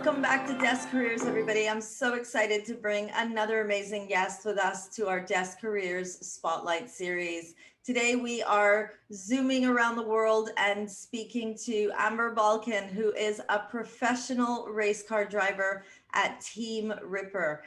Welcome back to Desk Careers, everybody. I'm so excited to bring another amazing guest with us to our Desk Careers Spotlight series. Today, we are zooming around the world and speaking to Amber Balcaen, who is a professional race car driver at Team Ripper.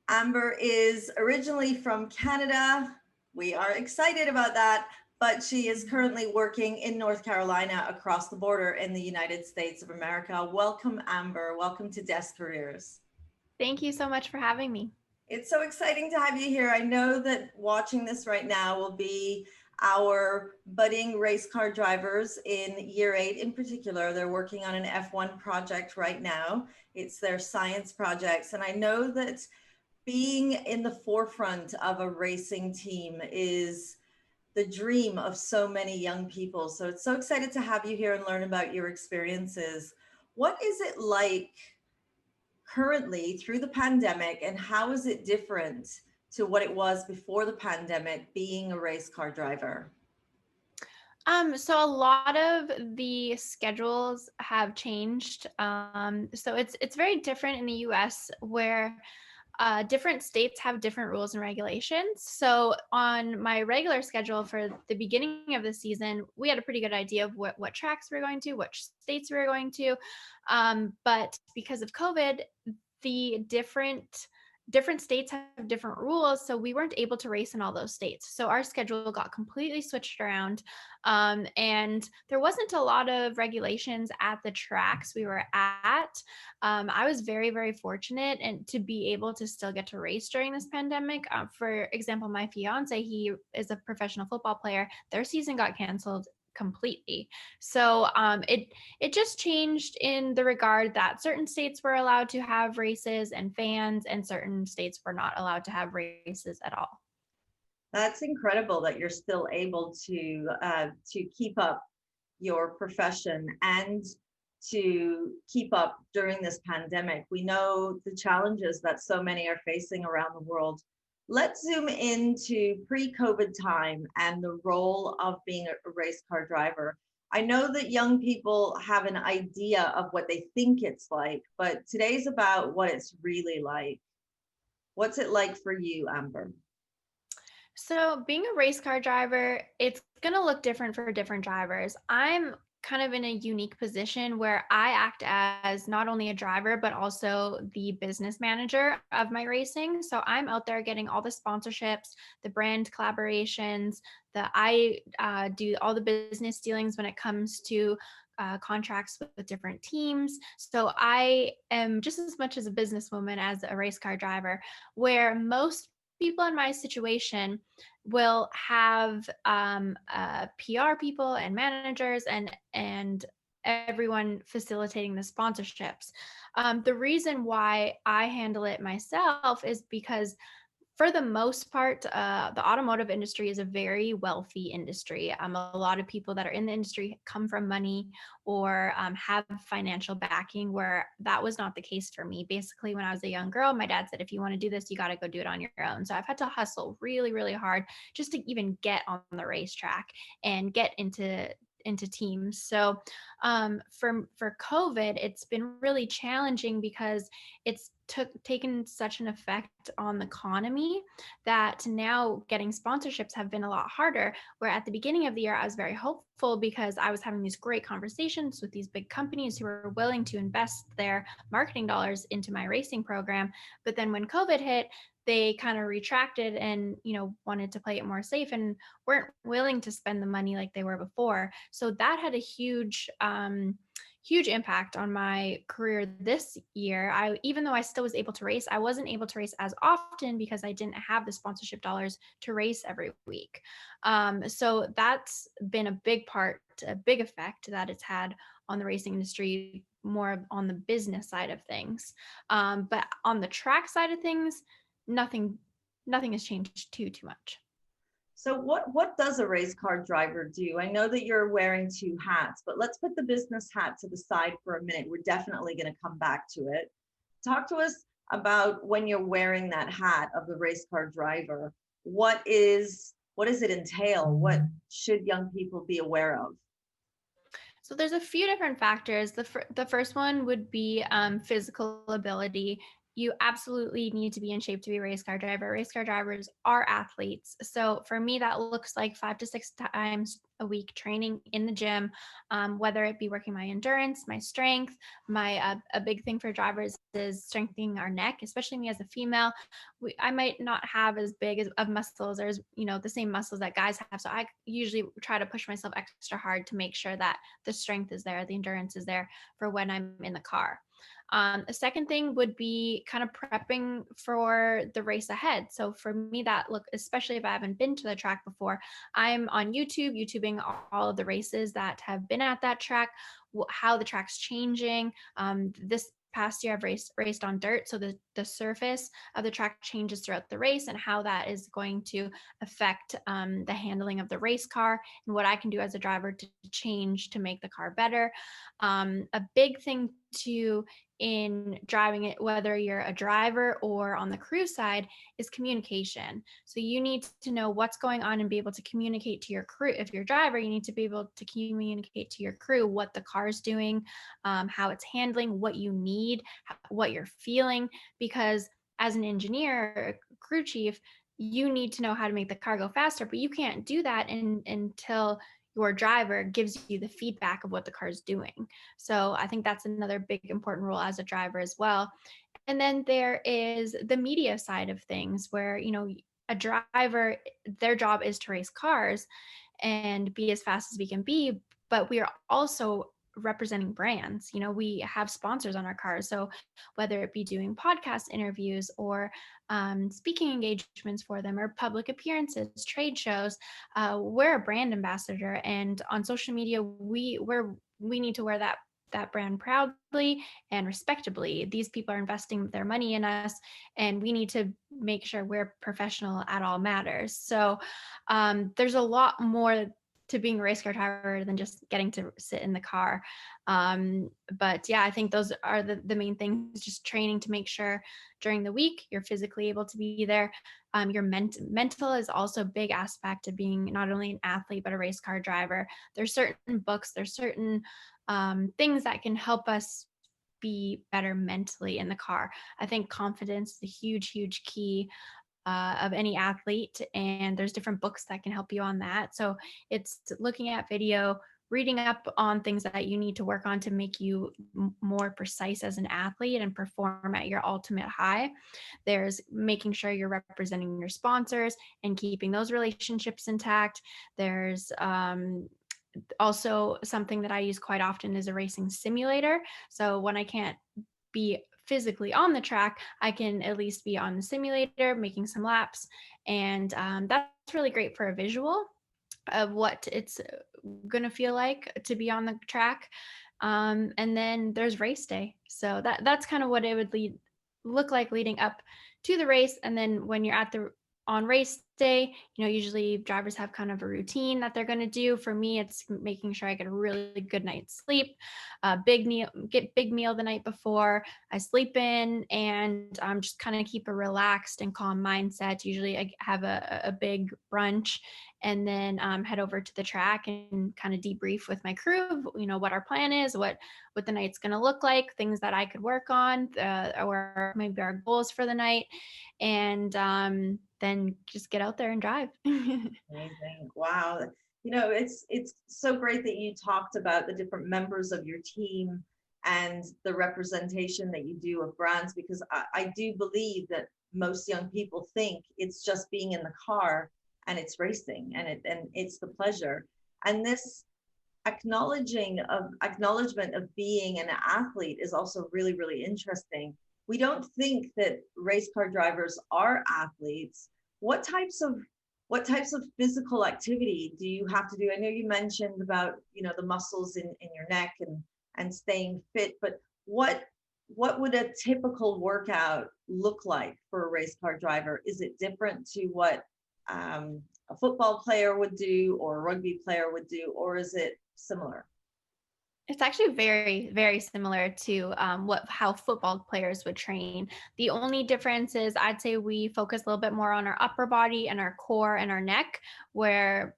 Amber is originally from Canada. We are excited about that, but she is currently working in North Carolina across the border in the United States of America. Welcome, Amber. Welcome to Desk Careers. Thank you so much for having me. It's so exciting to have you here. I know that watching this right now will be our budding race car drivers in year 8 in particular. They're working on an F1 project right now. It's their science projects. And I know that being in the forefront of a racing team is the dream of so many young people. So it's so excited to have you here and learn about your experiences. What is it like currently through the pandemic, and how is it different to what it was before the pandemic being a race car driver? So a lot of the schedules have changed. So it's very different in the US where different states have different rules and regulations. So on my regular schedule for the beginning of the season, we had a pretty good idea of what tracks we were going to, which states we were going to. But because of COVID, the different states have different rules, so we weren't able to race in all those states. So our schedule got completely switched around, and there wasn't a lot of regulations at the tracks we were at. I was very, very fortunate and to be able to still get to race during this pandemic. For example, my fiance, he is a professional football player. Their season got canceled completely. So it just changed in the regard that certain states were allowed to have races and fans, and certain states were not allowed to have races at all. That's incredible that you're still able to keep up your profession and to keep up during this pandemic. We know the challenges that so many are facing around the world. Let's zoom into pre-COVID time and the role of being a race car driver. I know that young people have an idea of what they think it's like, but today's about what it's really like. What's it like for you, Amber? So, being a race car driver, it's going to look different for different drivers. I'm kind of in a unique position where I act as not only a driver, but also the business manager of my racing. So, I'm out there getting all the sponsorships, the brand collaborations, I do all the business dealings when it comes to contracts with different teams. So I am just as much as a businesswoman as a race car driver, where most people in my situation will have PR people and managers and everyone facilitating the sponsorships. The reason why I handle it myself is because for the most part, the automotive industry is a very wealthy industry. A lot of people that are in the industry come from money or have financial backing, where that was not the case for me. Basically, when I was a young girl, my dad said, if you want to do this, you got to go do it on your own. So I've had to hustle really, really hard just to even get on the racetrack and get into teams. So for COVID, it's been really challenging because it's taken such an effect on the economy that now getting sponsorships have been a lot harder. Where at the beginning of the year, I was very hopeful because I was having these great conversations with these big companies who were willing to invest their marketing dollars into my racing program. But then when COVID hit, they kind of retracted and wanted to play it more safe and weren't willing to spend the money like they were before. So that had a huge impact on my career this year. Even though I still was able to race, I wasn't able to race as often because I didn't have the sponsorship dollars to race every week. So that's been a big effect that it's had on the racing industry, more on the business side of things. But on the track side of things, nothing has changed too much. So what does a race car driver do? I know that you're wearing two hats, but let's put the business hat to the side for a minute. We're definitely going to come back to it. Talk to us about when you're wearing that hat of the race car driver. What does it entail? What should young people be aware of? So there's a few different factors. The first one would be physical ability. You absolutely need to be in shape to be a race car driver. Race car drivers are athletes. So for me, that looks like 5 to 6 times a week training in the gym, whether it be working my endurance, my strength. My a big thing for drivers is strengthening our neck, especially me as a female. I might not have as big of muscles or as, the same muscles that guys have. So I usually try to push myself extra hard to make sure that the strength is there, the endurance is there for when I'm in the car. A second thing would be kind of prepping for the race ahead. So for me, that look, especially if I haven't been to the track before, I'm on YouTubing all of the races that have been at that track, how the track's changing. This past year I've raced on dirt, so the surface of the track changes throughout the race, and how that is going to affect the handling of the race car, and what I can do as a driver to change to make the car better. A big thing too in driving it, whether you're a driver or on the crew side, is communication. So you need to know what's going on and be able to communicate to your crew. If you're a driver, you need to be able to communicate to your crew what the car's doing, how it's handling, what you need, what you're feeling. Because as an engineer, a crew chief, you need to know how to make the car go faster, but you can't do that until your driver gives you the feedback of what the car is doing. So I think that's another big important role as a driver as well. And then there is the media side of things where, a driver, their job is to race cars and be as fast as we can be, but we are also representing brands. We have sponsors on our cars. So whether it be doing podcast interviews or speaking engagements for them, or public appearances, trade shows, we're a brand ambassador. And on social media, we need to wear that brand proudly and respectably. These people are investing their money in us, and we need to make sure we're professional at all matters. So there's a lot more to being a race car driver than just getting to sit in the car. But yeah, I think those are the main things, just training to make sure during the week you're physically able to be there. Your mental is also a big aspect of being not only an athlete, but a race car driver. There's certain books, there's certain things that can help us be better mentally in the car. I think confidence is a huge key of any athlete, and there's different books that can help you on that. So it's looking at video, reading up on things that you need to work on to make you more precise as an athlete and perform at your ultimate high. There's making sure you're representing your sponsors and keeping those relationships intact. There's also something that I use quite often is a racing simulator. So when I can't be physically on the track, I can at least be on the simulator making some laps. And that's really great for a visual of what it's going to feel like to be on the track. And then there's race day. So that's kind of what it would look like leading up to the race. And then when you're on race day, usually drivers have kind of a routine that they're going to do. For me, it's making sure I get a really good night's sleep, get big meal the night before I sleep in, and just kind of keep a relaxed and calm mindset. Usually I have a big brunch, and then head over to the track and kind of debrief with my crew, what our plan is, what the night's going to look like, things that I could work on, or maybe our goals for the night. And then just get out there and drive. Amazing. Wow. It's so great that you talked about the different members of your team and the representation that you do of brands, because I do believe that most young people think it's just being in the car and it's racing and it's the pleasure. And this acknowledgement of being an athlete is also really, really interesting. We don't think that race car drivers are athletes. What types of physical activity do you have to do? I know you mentioned about the muscles in your neck and staying fit, but what would a typical workout look like for a race car driver? Is it different to what a football player would do or a rugby player would do, or is it similar? It's actually very, very similar to how football players would train. The only difference is I'd say we focus a little bit more on our upper body and our core and our neck, where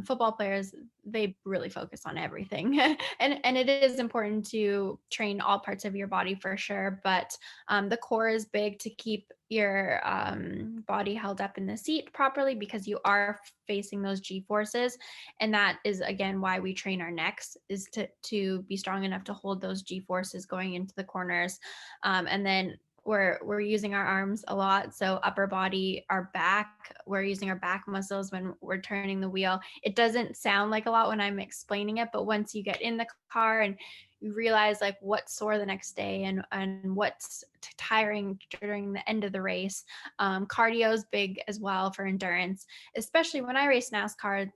football players, they really focus on everything. And it is important to train all parts of your body for sure. But the core is big to keep your body held up in the seat properly because you are facing those G forces. And that is, again, why we train our necks is to be strong enough to hold those G forces going into the corners. And then we're using our arms a lot, so upper body, our back, we're using our back muscles when we're turning the wheel. It doesn't sound like a lot when I'm explaining it, but once you get in the car and you realize like what's sore the next day and what's tiring during the end of the race. Cardio is big as well for endurance, especially when I race NASCAR.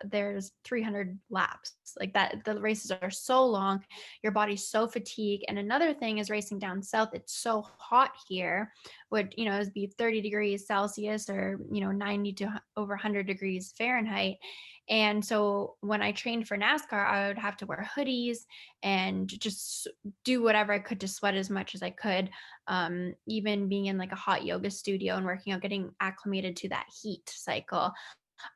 There's 300 laps like that. The races are so long, your body's so fatigued. And another thing is racing down south, it's so hot here, would is be 30 degrees Celsius or 90 to over 100 degrees Fahrenheit. And so when I trained for NASCAR, I would have to wear hoodies and just do whatever I could to sweat as much as I could. Even being in like a hot yoga studio and working out, getting acclimated to that heat cycle.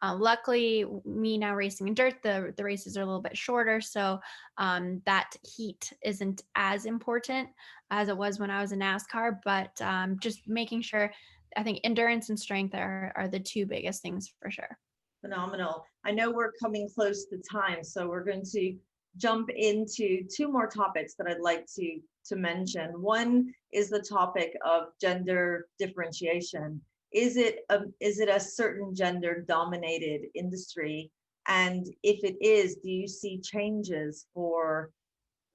Luckily, me now racing in dirt, the races are a little bit shorter, so that heat isn't as important as it was when I was in NASCAR. But just making sure, I think endurance and strength are the two biggest things for sure. Phenomenal. I know we're coming close to time, so we're going to jump into two more topics that I'd like to mention. One is the topic of gender differentiation. Is it a certain gender dominated industry? And if it is, do you see changes for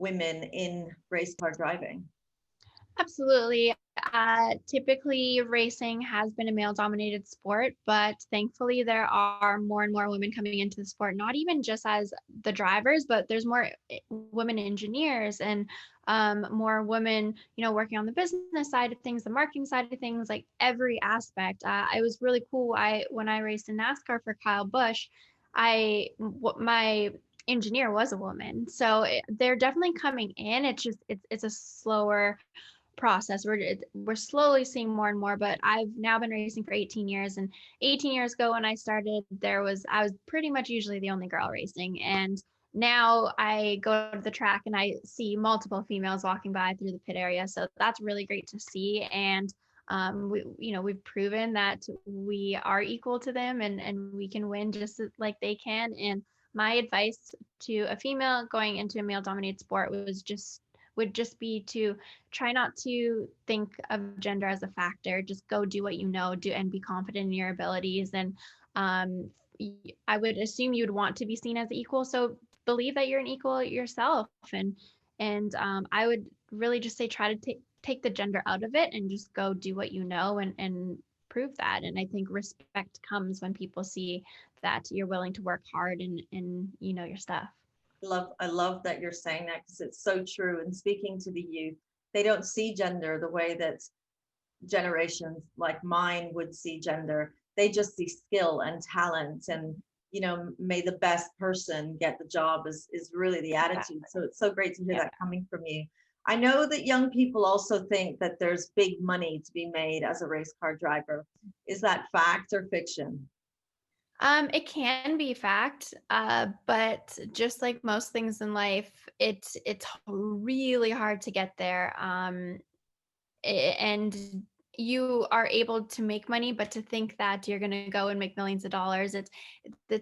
women in race car driving? Absolutely. Typically, racing has been a male dominated sport, but thankfully, there are more and more women coming into the sport, not even just as the drivers, but there's more women engineers and more women, working on the business side of things, the marketing side of things, like every aspect. It was really cool. When I raced in NASCAR for Kyle Busch, my engineer was a woman. So they're definitely coming in. It's a slower process. We're slowly seeing more and more, but I've now been racing for 18 years, and 18 years ago when I started, I was pretty much usually the only girl racing. And now I go to the track and I see multiple females walking by through the pit area. So that's really great to see. And we've proven that we are equal to them and we can win just like they can. And my advice to a female going into a male dominated sport would just be to try not to think of gender as a factor. Just go do what do and be confident in your abilities. And I would assume you'd want to be seen as equal. So believe that you're an equal yourself. And I would really just say try to take the gender out of it and just go do what and prove that. And I think respect comes when people see that you're willing to work hard and your stuff. I love that you're saying that because it's so true. And speaking to the youth, they don't see gender the way that generations like mine would see gender. They just see skill and talent, and may the best person get the job is really the attitude. So it's so great to hear that coming from you. I know that young people also think that there's big money to be made as a race car driver. Is that fact or fiction? It can be fact, but just like most things in life, it's really hard to get there. And you are able to make money, but to think that you're going to go and make millions of dollars, it's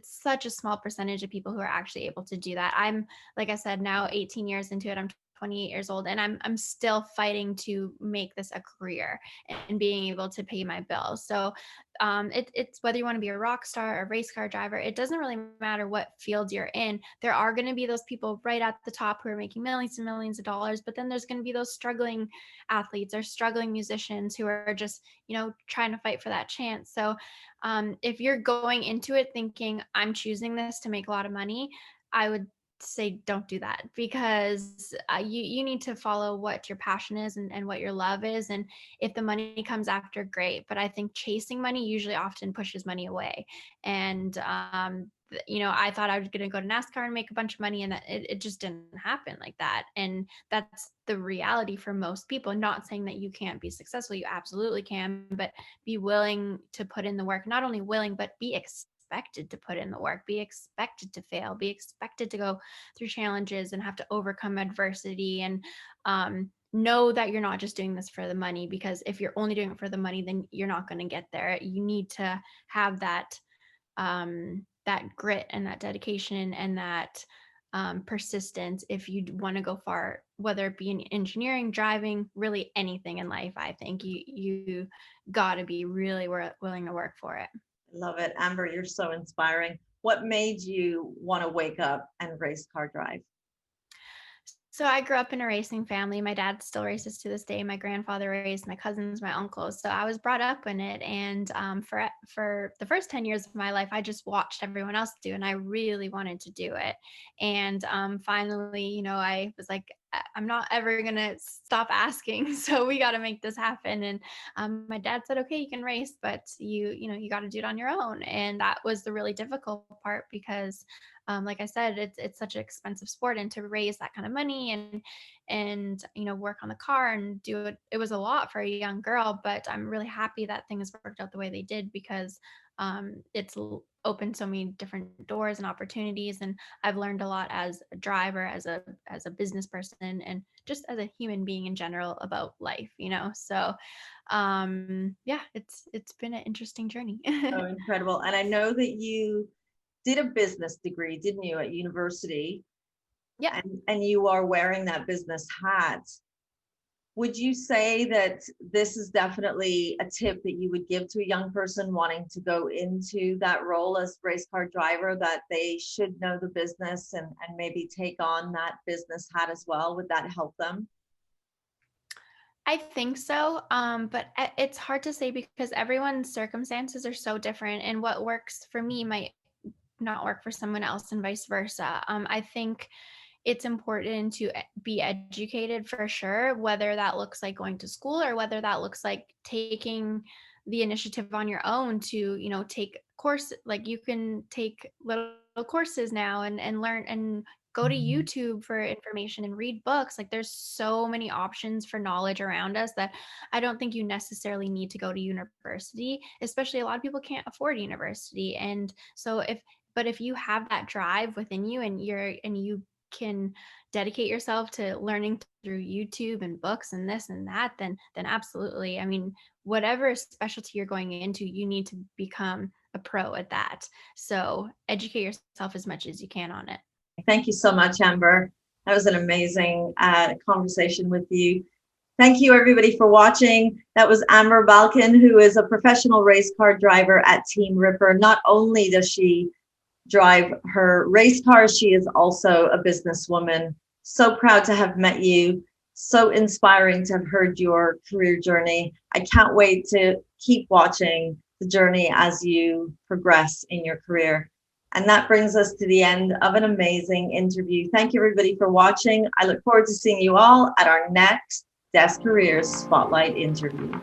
such a small percentage of people who are actually able to do that. I'm, like I said, now 18 years into it. I'm 28 years old, and I'm still fighting to make this a career and being able to pay my bills. So it's whether you want to be a rock star or a race car driver, it doesn't really matter what field you're in. There are going to be those people right at the top who are making millions and millions of dollars, but then there's going to be those struggling athletes or struggling musicians who are just trying to fight for that chance. So if you're going into it thinking I'm choosing this to make a lot of money, I would say don't do that, because you need to follow what your passion is and what your love is. And if the money comes after, great. But I think chasing money usually often pushes money away. And I thought I was going to go to NASCAR and make a bunch of money, and it just didn't happen like that. And that's the reality for most people. Not saying that you can't be successful, you absolutely can, but be willing to put in the work. Not only willing, but be expected expected to put in the work, be expected to fail, be expected to go through challenges and have to overcome adversity, and know that you're not just doing this for the money, because if you're only doing it for the money, then you're not going to get there. You need to have that grit and that dedication and that persistence if you want to go far, whether it be in engineering, driving, really anything in life. I think you got to be really willing to work for it. Love it. Amber, you're so inspiring. What made you want to wake up and race car drive? So I grew up in a racing family. My dad still races to this day. My grandfather raced, my cousins, my uncles. So I was brought up in it. And for the first 10 years of my life, I just watched everyone else do, and I really wanted to do it. And finally, I was like, I'm not ever gonna stop asking. So we got to make this happen. And my dad said, "Okay, you can race, but you got to do it on your own." And that was the really difficult part, because like I said, it's such an expensive sport, and to raise that kind of money and work on the car and do it, it was a lot for a young girl. But I'm really happy that things worked out the way they did, because it's opened so many different doors and opportunities, and I've learned a lot as a driver, as a business person, and just as a human being in general about life. So yeah, it's been an interesting journey. Oh, incredible. And I know that you did a business degree, didn't you, at university? Yeah. And you are wearing that business hat. Would you say that this is definitely a tip that you would give to a young person wanting to go into that role as race car driver, that they should know the business and maybe take on that business hat as well? Would that help them? I think so. But it's hard to say, because everyone's circumstances are so different, and what works for me might not work for someone else, and vice versa. I think it's important to be educated for sure, whether that looks like going to school or whether that looks like taking the initiative on your own to, take course. Like, you can take little courses now and learn and go to YouTube for information and read books. Like, there's so many options for knowledge around us that I don't think you necessarily need to go to university, especially a lot of people can't afford university. And so if you have that drive within you, and you can dedicate yourself to learning through YouTube and books and this and that, then absolutely. I mean, whatever specialty you're going into, you need to become a pro at that. So educate yourself as much as you can on it. Thank you so much, Amber. That was an amazing conversation with you. Thank you, everybody, for watching. That was Amber Balcaen, who is a professional race car driver at Team Ripper. Not only does she drive her race cars, she is also a businesswoman. So proud to have met you. So inspiring to have heard your career journey. I can't wait to keep watching the journey as you progress in your career. And that brings us to the end of an amazing interview. Thank you, everybody, for watching. I look forward to seeing you all at our next Desk Careers Spotlight interview.